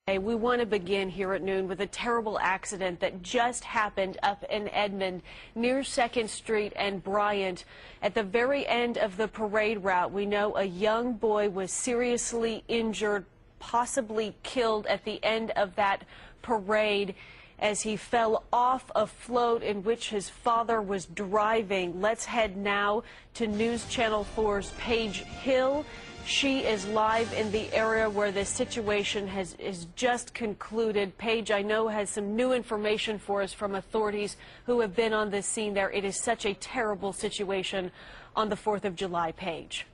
Hey, we want to begin here at noon with a terrible accident that just happened up in Edmond near 2nd Street and Bryant. At the very end of the parade route, we know a young boy was seriously injured, possibly killed at the end of that parade as he fell off a float in which his father was driving. Let's head now to News Channel 4's Paige Hill. She is live in the area where this situation is just concluded. Paige, I know, has some new information for us from authorities who have been on this scene there. It is such a terrible situation on the 4th of July, Paige.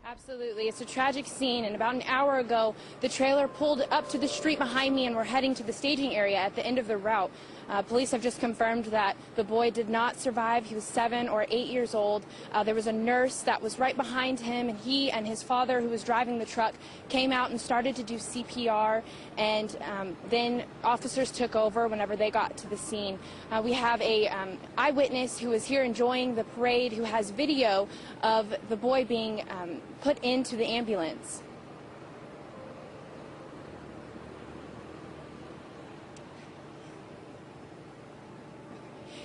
Absolutely. It's a tragic scene, and about an hour ago, the trailer pulled up to the street behind me and we're heading to the staging area at the end of the route. Police have just confirmed that the boy did not survive. He was 7 or 8 years old. There was a nurse that was right behind him, and he and his father, who was driving the truck, came out and started to do CPR, and then officers took over whenever they got to the scene. We have a eyewitness who is here enjoying the parade, who has video of the boy being put into the ambulance.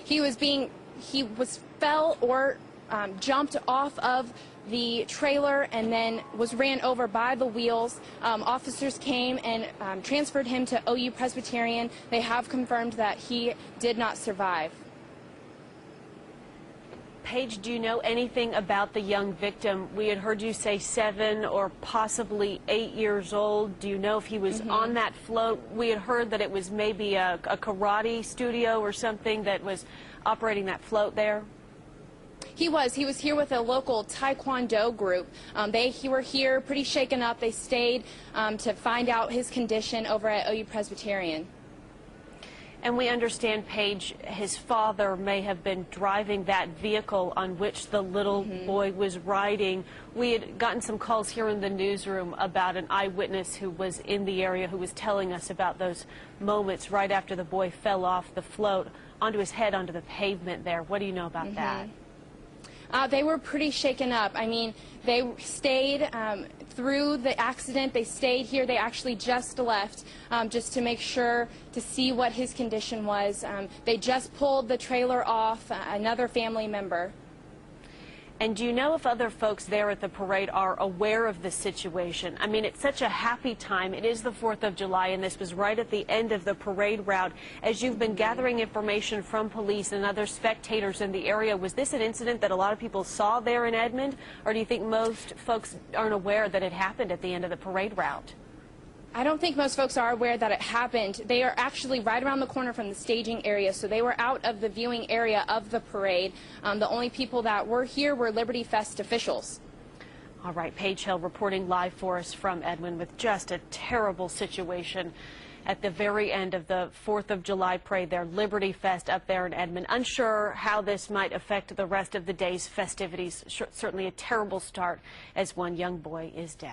He fell or jumped off of the trailer and then was ran over by the wheels. Officers came and transferred him to OU Presbyterian. They have confirmed that he did not survive. Paige, do you know anything about the young victim? We had heard you say 7 or possibly 8 years old. Do you know if he was on that float? We had heard that it was maybe a karate studio or something that was operating that float there. He was here with a local Taekwondo group. They were here pretty shaken up. They stayed to find out his condition over at OU Presbyterian. And we understand, Paige, his father may have been driving that vehicle on which the little boy was riding. We had gotten some calls here in the newsroom about an eyewitness who was in the area who was telling us about those moments right after the boy fell off the float onto his head onto the pavement there. What do you know about that? They were pretty shaken up. I mean, they stayed through the accident. They stayed here. They actually just left just to make sure to see what his condition was. They just pulled the trailer off, another family member. And do you know if other folks there at the parade are aware of the situation? I mean, it's such a happy time. It is the 4th of July, and this was right at the end of the parade route. As you've been gathering information from police and other spectators in the area, was this an incident that a lot of people saw there in Edmond, or do you think most folks aren't aware that it happened at the end of the parade route? I don't think most folks are aware that it happened. They are actually right around the corner from the staging area, so they were out of the viewing area of the parade. The only people that were here were LibertyFest officials. All right, Paige Hill reporting live for us from Edmond with just a terrible situation at the very end of the 4th of July parade there, LibertyFest up there in Edmond. Unsure how this might affect the rest of the day's festivities. Certainly a terrible start as one young boy is dead.